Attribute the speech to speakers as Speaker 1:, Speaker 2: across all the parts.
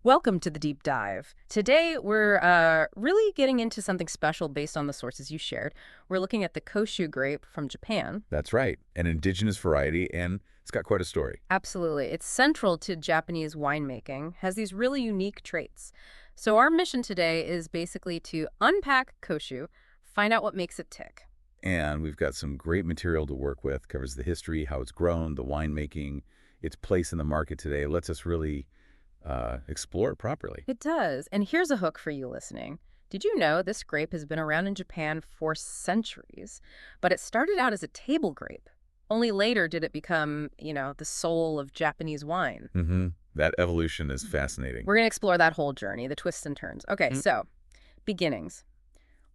Speaker 1: Welcome to the deep dive. Today, we're really getting into something special based on the sources you shared. We're looking at the Koshu grape from Japan.
Speaker 2: That's right, an indigenous variety, and it's got quite a story.
Speaker 1: Absolutely. It's central to Japanese winemaking, has these really unique traits. So our mission today is basically to unpack Koshu, find out what makes it tick.
Speaker 2: And we've got some great material to work with, covers the history, how it's grown, the winemaking, its place in the market today. Lets us really explore it properly.
Speaker 1: It does. And here's a hook for you listening. Did you know this grape has been around in Japan for centuries, but it started out as a table grape? Only later did it become, the soul of Japanese wine.
Speaker 2: That evolution is fascinating.
Speaker 1: We're going to explore that whole journey, the twists and turns. Okay, so beginnings.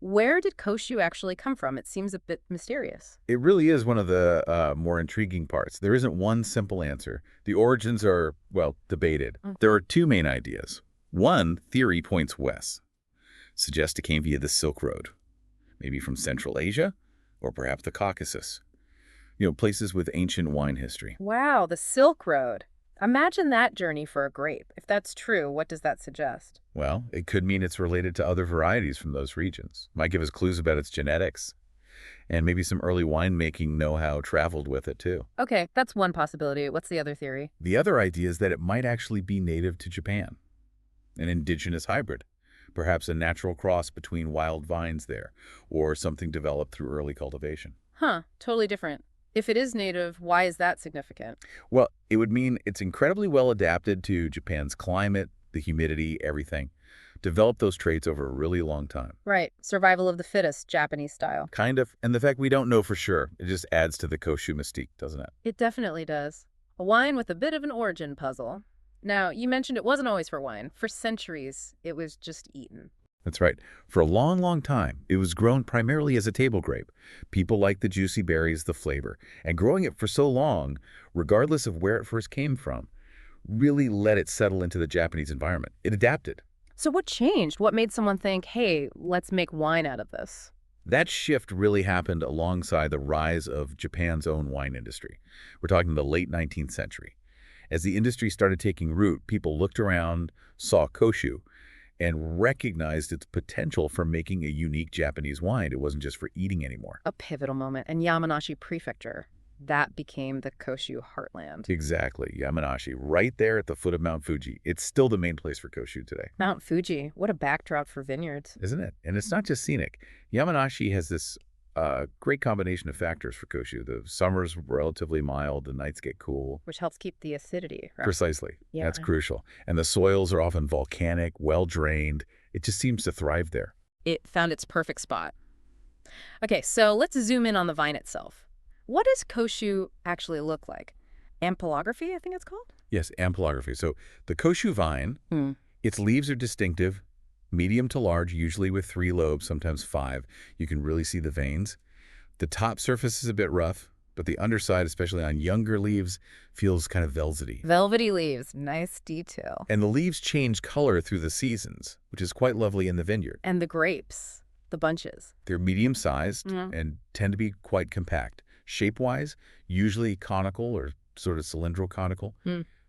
Speaker 1: Where did Koshu actually come from? It seems a bit mysterious.
Speaker 2: It really is one of the more intriguing parts. There isn't one simple answer. The origins are, well, debated. There are two main ideas. One theory points west, suggests it came via the Silk Road, maybe from Central Asia or perhaps the Caucasus. Places with ancient wine history.
Speaker 1: Wow, the Silk Road. Imagine that journey for a grape. If that's true, what does that suggest?
Speaker 2: Well, it could mean it's related to other varieties from those regions. Might give us clues about its genetics. And maybe some early winemaking know-how traveled with it, too.
Speaker 1: Okay, that's one possibility. What's the other theory?
Speaker 2: The other idea is that it might actually be native to Japan, an indigenous hybrid, perhaps a natural cross between wild vines there, or something developed through early cultivation.
Speaker 1: Huh, totally different. If it is native, why is that significant?
Speaker 2: Well, it would mean it's incredibly well adapted to Japan's climate, the humidity, everything. Developed those traits over a really long time.
Speaker 1: Right, survival of the fittest, Japanese style.
Speaker 2: Kind of. And the fact we don't know for sure, it just adds to the Koshu mystique, doesn't it?
Speaker 1: It definitely does. A wine with a bit of an origin puzzle. Now, you mentioned it wasn't always for wine. For centuries, it was just eaten.
Speaker 2: That's right. For a long, long time, it was grown primarily as a table grape. People liked the juicy berries, the flavor. And growing it for so long, regardless of where it first came from, really let it settle into the Japanese environment. It adapted.
Speaker 1: So what changed? What made someone think, hey, let's make wine out of this?
Speaker 2: That shift really happened alongside the rise of Japan's own wine industry. We're talking the late 19th century. As the industry started taking root, people looked around, saw Koshu, and recognized its potential for making a unique Japanese wine. It wasn't just for eating anymore.
Speaker 1: A pivotal moment. And Yamanashi Prefecture, that became the Koshu heartland.
Speaker 2: Exactly. Yamanashi, right there at the foot of Mount Fuji. It's still the main place for Koshu today.
Speaker 1: Mount Fuji, what a backdrop for vineyards.
Speaker 2: Isn't it? And it's not just scenic. Yamanashi has this great combination of factors for Koshu. The summer's relatively mild, the nights get cool.
Speaker 1: Which helps keep the acidity. Right?
Speaker 2: Precisely.
Speaker 1: Yeah.
Speaker 2: That's crucial. And the soils are often volcanic, well-drained. It just seems to thrive there.
Speaker 1: It found its perfect spot. Okay, so let's zoom in on the vine itself. What does Koshu actually look like? Ampelography, I think it's called?
Speaker 2: Yes, ampelography. So the Koshu vine, its leaves are distinctive, medium to large, usually with 3 lobes, sometimes 5. You can really see the veins. The top surface is a bit rough, but the underside, especially on younger leaves, feels kind of velvety.
Speaker 1: Velvety leaves, nice detail.
Speaker 2: And the leaves change color through the seasons, which is quite lovely in the vineyard.
Speaker 1: And the grapes, the bunches.
Speaker 2: They're medium-sized and tend to be quite compact. Shape-wise, usually conical or sort of cylindro-conical.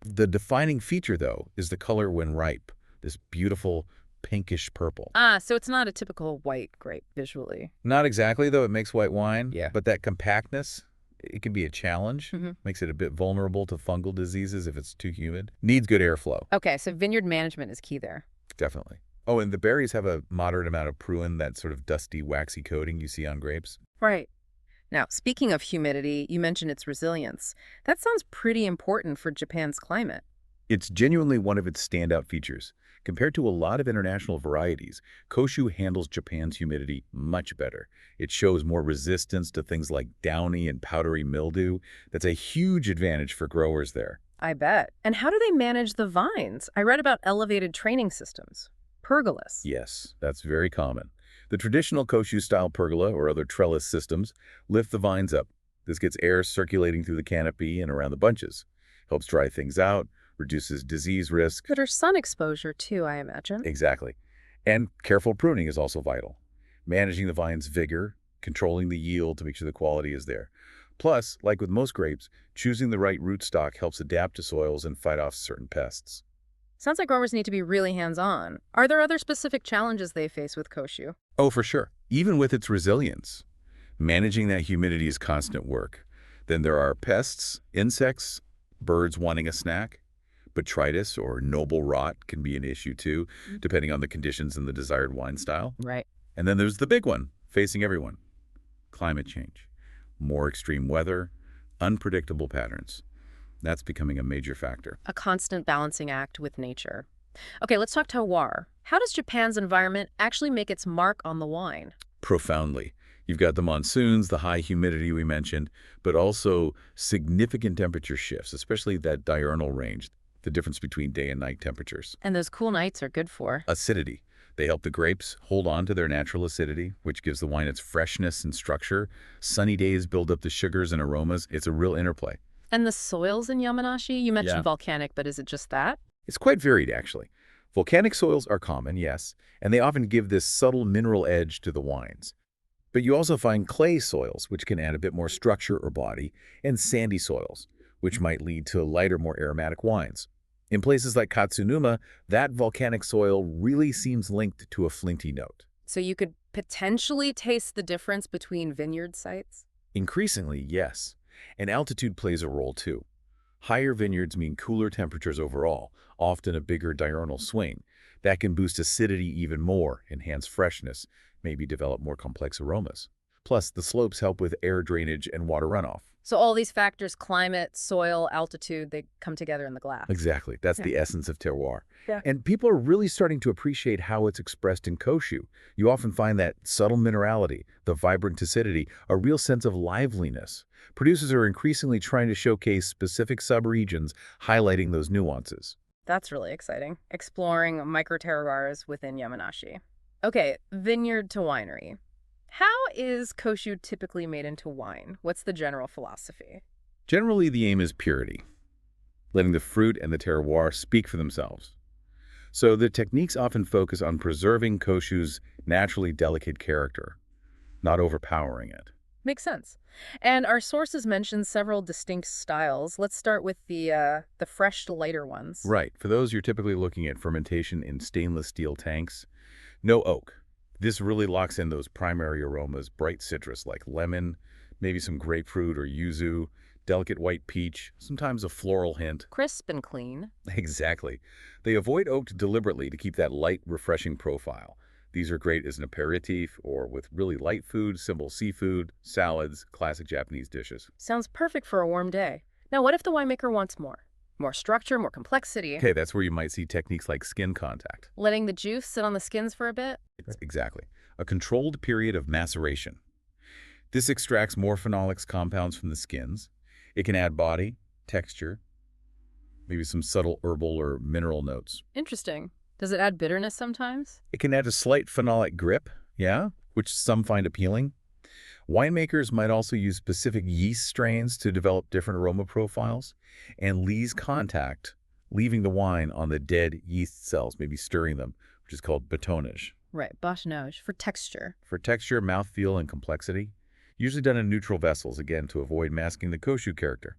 Speaker 2: The defining feature, though, is the color when ripe, this beautiful pinkish purple.
Speaker 1: So it's not a typical white grape visually.
Speaker 2: Not exactly, though. It makes white wine.
Speaker 1: Yeah.
Speaker 2: But that compactness, it can be a challenge. Makes it a bit vulnerable to fungal diseases if it's too humid. Needs good airflow.
Speaker 1: Okay, so vineyard management is key there.
Speaker 2: Definitely. Oh, and the berries have a moderate amount of pruin, that sort of dusty, waxy coating you see on grapes.
Speaker 1: Right. Now, speaking of humidity, you mentioned its resilience. That sounds pretty important for Japan's climate.
Speaker 2: It's genuinely one of its standout features. Compared to a lot of international varieties, Koshu handles Japan's humidity much better. It shows more resistance to things like downy and powdery mildew. That's a huge advantage for growers there.
Speaker 1: I bet. And how do they manage the vines? I read about elevated training systems. Pergolas.
Speaker 2: Yes, that's very common. The traditional Koshu-style pergola or other trellis systems lift the vines up. This gets air circulating through the canopy and around the bunches. Helps dry things out, reduces disease risk.
Speaker 1: Better sun exposure, too, I imagine.
Speaker 2: Exactly. And careful pruning is also vital. Managing the vine's vigor, controlling the yield to make sure the quality is there. Plus, like with most grapes, choosing the right rootstock helps adapt to soils and fight off certain pests.
Speaker 1: Sounds like growers need to be really hands-on. Are there other specific challenges they face with Koshu?
Speaker 2: Oh, for sure. Even with its resilience, managing that humidity is constant work. Then there are pests, insects, birds wanting a snack. Botrytis or noble rot can be an issue too, depending on the conditions and the desired wine style.
Speaker 1: Right.
Speaker 2: And then there's the big one, facing everyone. Climate change. More extreme weather, unpredictable patterns. That's becoming a major factor.
Speaker 1: A constant balancing act with nature. Okay, let's talk terroir. How does Japan's environment actually make its mark on the wine?
Speaker 2: Profoundly. You've got the monsoons, the high humidity we mentioned, but also significant temperature shifts, especially that diurnal range, the difference between day and night temperatures.
Speaker 1: And those cool nights are good for.
Speaker 2: Acidity. They help the grapes hold on to their natural acidity, which gives the wine its freshness and structure. Sunny days build up the sugars and aromas. It's a real interplay.
Speaker 1: And the soils in Yamanashi? You mentioned
Speaker 2: Yeah.
Speaker 1: volcanic, but is it just that?
Speaker 2: It's quite varied, actually. Volcanic soils are common, yes, and they often give this subtle mineral edge to the wines. But you also find clay soils, which can add a bit more structure or body, and sandy soils, which might lead to lighter, more aromatic wines. In places like Katsunuma, that volcanic soil really seems linked to a flinty note.
Speaker 1: So you could potentially taste the difference between vineyard sites?
Speaker 2: Increasingly, yes. And altitude plays a role too. Higher vineyards mean cooler temperatures overall, often a bigger diurnal swing. That can boost acidity even more, enhance freshness, maybe develop more complex aromas. Plus, the slopes help with air drainage and water runoff.
Speaker 1: So all these factors, climate, soil, altitude, they come together in the glass.
Speaker 2: Exactly. That's the essence of terroir.
Speaker 1: Yeah.
Speaker 2: And people are really starting to appreciate how it's expressed in Koshu. You often find that subtle minerality, the vibrant acidity, a real sense of liveliness. Producers are increasingly trying to showcase specific subregions, highlighting those nuances.
Speaker 1: That's really exciting. Exploring micro-terroirs within Yamanashi. Okay, vineyard to winery. How is Koshu typically made into wine? What's the general philosophy?
Speaker 2: Generally, the aim is purity, letting the fruit and the terroir speak for themselves. So the techniques often focus on preserving Koshu's naturally delicate character, not overpowering it.
Speaker 1: Makes sense. And our sources mention several distinct styles. Let's start with the fresh, lighter ones.
Speaker 2: Right. For those, you're typically looking at fermentation in stainless steel tanks. No oak. This really locks in those primary aromas, bright citrus like lemon, maybe some grapefruit or yuzu, delicate white peach, sometimes a floral hint.
Speaker 1: Crisp and clean.
Speaker 2: Exactly. They avoid oak deliberately to keep that light, refreshing profile. These are great as an aperitif or with really light food, simple seafood, salads, classic Japanese dishes.
Speaker 1: Sounds perfect for a warm day. Now, what if the winemaker wants more? More structure, more complexity.
Speaker 2: Okay, that's where you might see techniques like skin contact.
Speaker 1: Letting the juice sit on the skins for a bit?
Speaker 2: Exactly. A controlled period of maceration. This extracts more phenolics compounds from the skins. It can add body, texture, maybe some subtle herbal or mineral notes.
Speaker 1: Interesting. Does it add bitterness sometimes?
Speaker 2: It can add a slight phenolic grip, yeah, which some find appealing. Winemakers might also use specific yeast strains to develop different aroma profiles and lees contact, leaving the wine on the dead yeast cells, maybe stirring them, which is called batonnage.
Speaker 1: Right, bochenage, for texture.
Speaker 2: For texture, mouthfeel, and complexity, usually done in neutral vessels, again, to avoid masking the Koshu character.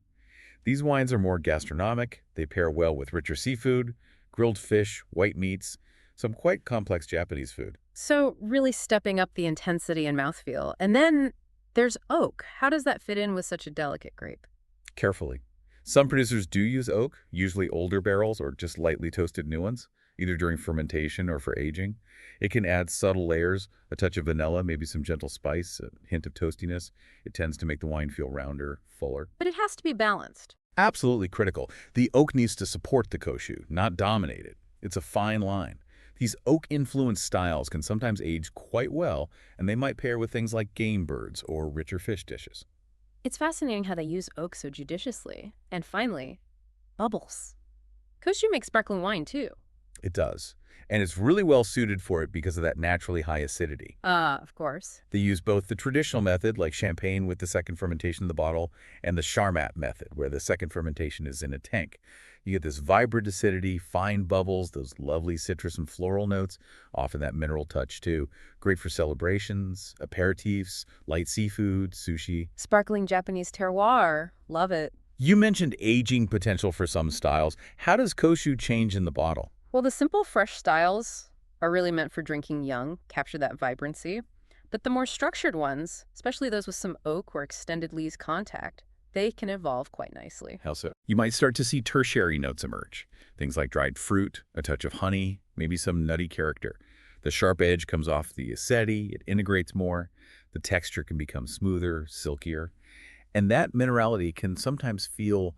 Speaker 2: These wines are more gastronomic. They pair well with richer seafood, grilled fish, white meats, some quite complex Japanese food.
Speaker 1: So really stepping up the intensity and mouthfeel. And then there's oak. How does that fit in with such a delicate grape?
Speaker 2: Carefully. Some producers do use oak, usually older barrels or just lightly toasted new ones, either during fermentation or for aging. It can add subtle layers, a touch of vanilla, maybe some gentle spice, a hint of toastiness. It tends to make the wine feel rounder, fuller.
Speaker 1: But it has to be balanced.
Speaker 2: Absolutely critical. The oak needs to support the Koshu, not dominate it. It's a fine line. These oak-influenced styles can sometimes age quite well, and they might pair with things like game birds or richer fish dishes.
Speaker 1: It's fascinating how they use oak so judiciously. And finally, bubbles. Koshu makes sparkling wine, too.
Speaker 2: It does. And it's really well suited for it because of that naturally high acidity.
Speaker 1: Of course.
Speaker 2: They use both the traditional method, like champagne with the second fermentation in the bottle, and the Charmat method, where the second fermentation is in a tank. You get this vibrant acidity, fine bubbles, those lovely citrus and floral notes, often that mineral touch too. Great for celebrations, aperitifs, light seafood, sushi.
Speaker 1: Sparkling Japanese terroir. Love it.
Speaker 2: You mentioned aging potential for some styles. How does Koshu change in the bottle?
Speaker 1: Well, the simple, fresh styles are really meant for drinking young, capture that vibrancy. But the more structured ones, especially those with some oak or extended lees contact, they can evolve quite nicely.
Speaker 2: How so? You might start to see tertiary notes emerge. Things like dried fruit, a touch of honey, maybe some nutty character. The sharp edge comes off the acidity, it integrates more. The texture can become smoother, silkier. And that minerality can sometimes feel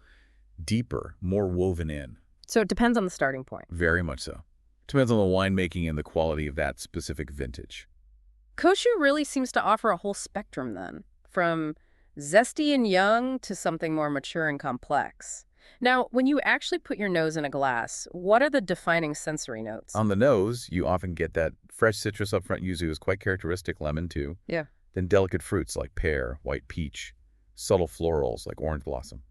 Speaker 2: deeper, more woven in.
Speaker 1: So it depends on the starting point.
Speaker 2: Very much so. Depends on the winemaking and the quality of that specific vintage.
Speaker 1: Koshu really seems to offer a whole spectrum then, from zesty and young to something more mature and complex. Now, when you actually put your nose in a glass, what are the defining sensory notes?
Speaker 2: On the nose, you often get that fresh citrus up front. Yuzu is quite characteristic, lemon too.
Speaker 1: Yeah.
Speaker 2: Then delicate fruits like pear, white peach, subtle florals like orange blossom.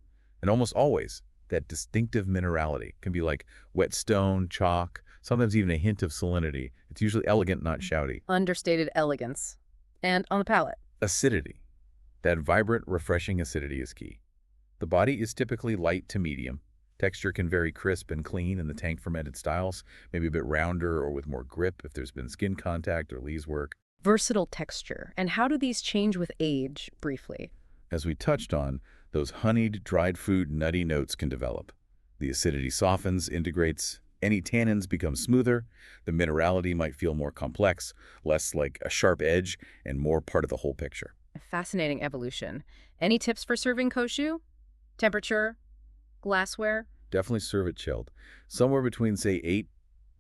Speaker 2: And almost always, that distinctive minerality can be like wet stone, chalk, sometimes even a hint of salinity. It's usually elegant, not shouty.
Speaker 1: Understated elegance. And on the palate.
Speaker 2: Acidity. That vibrant, refreshing acidity is key. The body is typically light to medium. Texture can vary crisp and clean in the tank fermented styles, maybe a bit rounder or with more grip if there's been skin contact or lees work.
Speaker 1: Versatile texture. And how do these change with age, briefly?
Speaker 2: As we touched on, those honeyed, dried fruit, nutty notes can develop. The acidity softens, integrates, any tannins become smoother, the minerality might feel more complex, less like a sharp edge, and more part of the whole picture.
Speaker 1: A fascinating evolution. Any tips for serving Koshu? Temperature? Glassware?
Speaker 2: Definitely serve it chilled. Somewhere between, say, 8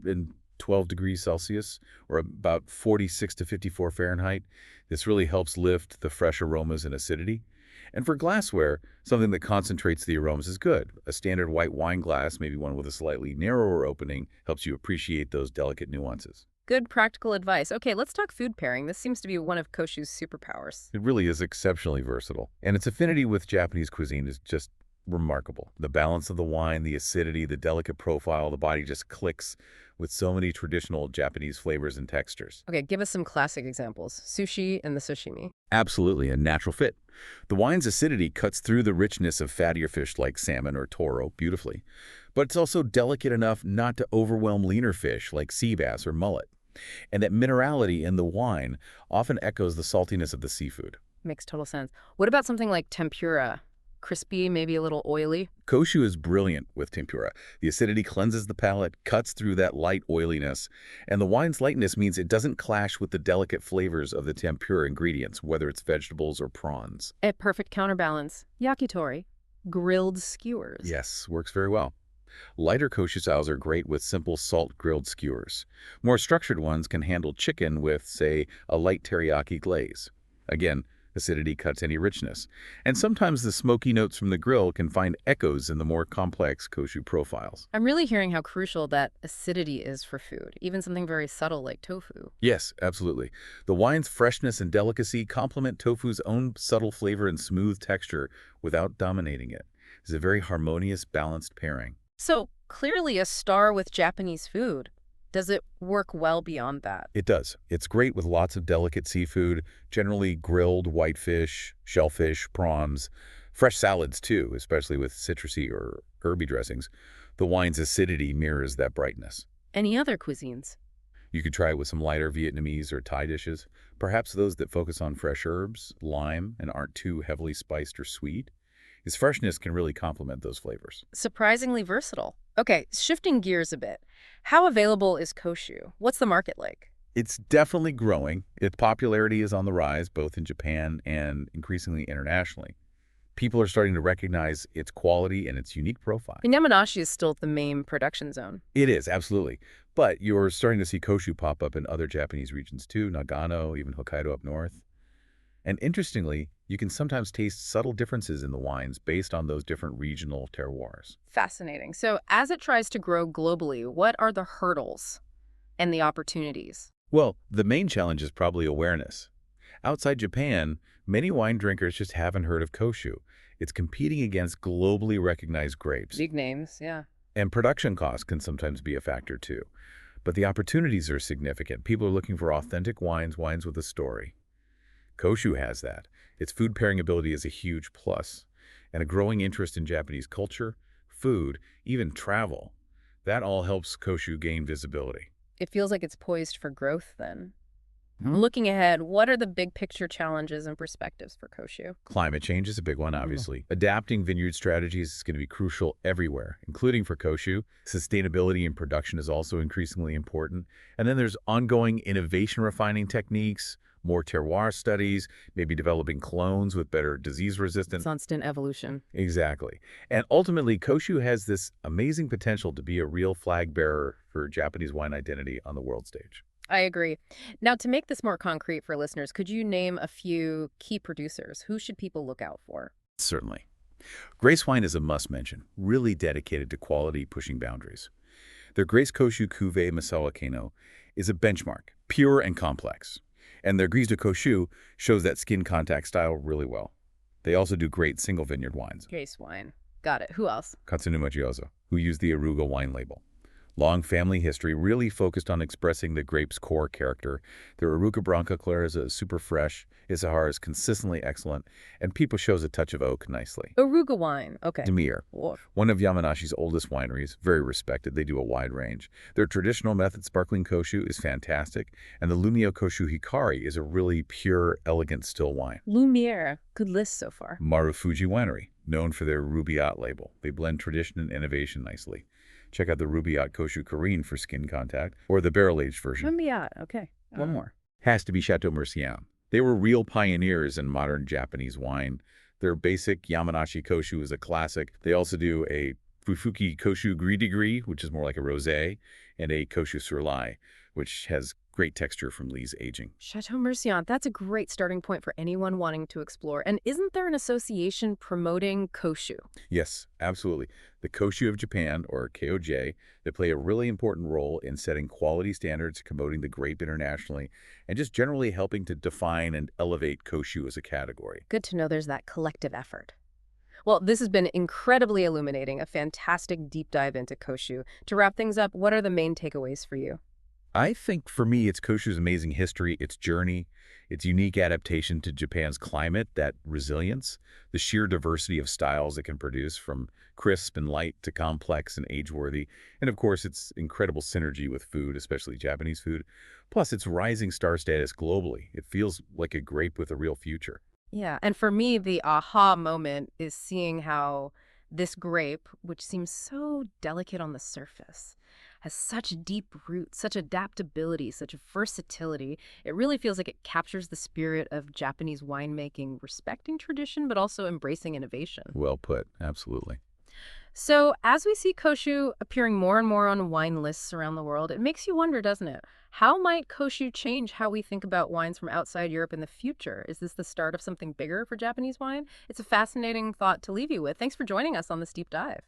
Speaker 2: and 12 degrees Celsius, or about 46 to 54 Fahrenheit. This really helps lift the fresh aromas and acidity. And for glassware, something that concentrates the aromas is good. A standard white wine glass, maybe one with a slightly narrower opening, helps you appreciate those delicate nuances.
Speaker 1: Good practical advice. Okay, let's talk food pairing. This seems to be one of Koshu's superpowers.
Speaker 2: It really is exceptionally versatile. And its affinity with Japanese cuisine is just remarkable. The balance of the wine, the acidity, the delicate profile, the body just clicks with so many traditional Japanese flavors and textures.
Speaker 1: Okay, give us some classic examples. Sushi and the sashimi.
Speaker 2: Absolutely, a natural fit. The wine's acidity cuts through the richness of fattier fish like salmon or toro beautifully, but it's also delicate enough not to overwhelm leaner fish like sea bass or mullet. And that minerality in the wine often echoes the saltiness of the seafood.
Speaker 1: Makes total sense. What about something like tempura? Crispy, maybe a little oily?
Speaker 2: Koshu is brilliant with tempura. The acidity cleanses the palate, cuts through that light oiliness, and the wine's lightness means it doesn't clash with the delicate flavors of the tempura ingredients, whether it's vegetables or prawns.
Speaker 1: A perfect counterbalance. Yakitori. Grilled skewers.
Speaker 2: Yes, works very well. Lighter koshu styles are great with simple salt-grilled skewers. More structured ones can handle chicken with, say, a light teriyaki glaze. Again, acidity cuts any richness. And sometimes the smoky notes from the grill can find echoes in the more complex koshu profiles.
Speaker 1: I'm really hearing how crucial that acidity is for food, even something very subtle like tofu.
Speaker 2: Yes, absolutely. The wine's freshness and delicacy complement tofu's own subtle flavor and smooth texture without dominating it. It's a very harmonious, balanced pairing.
Speaker 1: So, clearly a star with Japanese food. Does it work well beyond that?
Speaker 2: It does. It's great with lots of delicate seafood, generally grilled whitefish, shellfish, prawns, fresh salads too, especially with citrusy or herby dressings. The wine's acidity mirrors that brightness.
Speaker 1: Any other cuisines?
Speaker 2: You could try it with some lighter Vietnamese or Thai dishes, perhaps those that focus on fresh herbs, lime, and aren't too heavily spiced or sweet. Its freshness can really complement those flavors.
Speaker 1: Surprisingly versatile. Okay, shifting gears a bit. How available is Koshu? What's the market like?
Speaker 2: It's definitely growing. Its popularity is on the rise, both in Japan and increasingly internationally. People are starting to recognize its quality and its unique profile.
Speaker 1: And Yamanashi is still the main production zone.
Speaker 2: It is, absolutely. But you're starting to see Koshu pop up in other Japanese regions too, Nagano, even Hokkaido up north. And interestingly, you can sometimes taste subtle differences in the wines based on those different regional terroirs.
Speaker 1: Fascinating. So as it tries to grow globally, what are the hurdles and the opportunities?
Speaker 2: Well, the main challenge is probably awareness. Outside Japan, many wine drinkers just haven't heard of Koshu. It's competing against globally recognized grapes.
Speaker 1: Big names, yeah.
Speaker 2: And production costs can sometimes be a factor too. But the opportunities are significant. People are looking for authentic wines, wines with a story. Koshu has that. Its food pairing ability is a huge plus. and a growing interest in Japanese culture, food, even travel. That all helps Koshu gain visibility.
Speaker 1: It feels like it's poised for growth then. Looking ahead, what are the big picture challenges and perspectives for Koshu?
Speaker 2: Climate change is a big one, obviously. Adapting vineyard strategies is going to be crucial everywhere, including for Koshu. Sustainability in production is also increasingly important. And then there's ongoing innovation refining techniques, more terroir studies, maybe developing clones with better disease resistance.
Speaker 1: Constant evolution.
Speaker 2: Exactly. And ultimately, Koshu has this amazing potential to be a real flag bearer for Japanese wine identity on the world stage.
Speaker 1: I agree. Now, to make this more concrete for listeners, could you name a few key producers? Who should people look out for?
Speaker 2: Certainly. Grace Wine is a must-mention, really dedicated to quality, pushing boundaries. Their Grace Koshu Cuvée Masala Kano is a benchmark, pure and complex. And their Grise de Koshu shows that skin contact style really well. They also do great single vineyard wines.
Speaker 1: Grace Wine. Got it. Who else?
Speaker 2: Katsunuma Gyoza, who use the Aruga wine label. Long family history, really focused on expressing the grape's core character. Their Aruca Branca Clareza is super fresh, Isahar is consistently excellent, and Pipo shows a touch of oak nicely.
Speaker 1: Aruga Wine. Okay.
Speaker 2: Demir,
Speaker 1: Whoa.
Speaker 2: one of Yamanashi's oldest wineries, very respected. They do a wide range. Their traditional method sparkling Koshu is fantastic, and the Lumio Koshu Hikari is a really pure, elegant still wine.
Speaker 1: Lumiere. Good list so far.
Speaker 2: Mount Fuji Winery, known for their Rubaiyat label. They blend tradition and innovation nicely. Check out the Rubaiyat Koshu Carine for skin contact, or the barrel-aged version.
Speaker 1: Lumiere. Okay. One more.
Speaker 2: Has to be Chateau Mercian. They were real pioneers in modern Japanese wine. Their basic Yamanashi Koshu is a classic. They also do a Fufuki Koshu Gris de Gris, which is more like a rosé, and a Koshu Surlai, which has great texture from Lee's aging.
Speaker 1: Chateau Mercian. That's a great starting point for anyone wanting to explore. And isn't there an association promoting Koshu?
Speaker 2: Yes, absolutely. The Koshu of Japan, or KOJ, they play a really important role in setting quality standards, promoting the grape internationally, and just generally helping to define and elevate Koshu as a category.
Speaker 1: Good to know there's that collective effort. Well, this has been incredibly illuminating, a fantastic deep dive into Koshu. To wrap things up, what are the main takeaways for you?
Speaker 2: I think for me, it's Koshu's amazing history, its journey, its unique adaptation to Japan's climate, that resilience, the sheer diversity of styles it can produce from crisp and light to complex and age-worthy, and of course, its incredible synergy with food, especially Japanese food, plus its rising star status globally. It feels like a grape with a real future.
Speaker 1: Yeah, and for me, the aha moment is seeing how this grape, which seems so delicate on the surface, has such deep roots, such adaptability, such versatility. It really feels like it captures the spirit of Japanese winemaking, respecting tradition, but also embracing innovation.
Speaker 2: Well put, absolutely.
Speaker 1: So as we see Koshu appearing more and more on wine lists around the world, it makes you wonder, doesn't it? How might Koshu change how we think about wines from outside Europe in the future? Is this the start of something bigger for Japanese wine? It's a fascinating thought to leave you with. Thanks for joining us on this deep dive.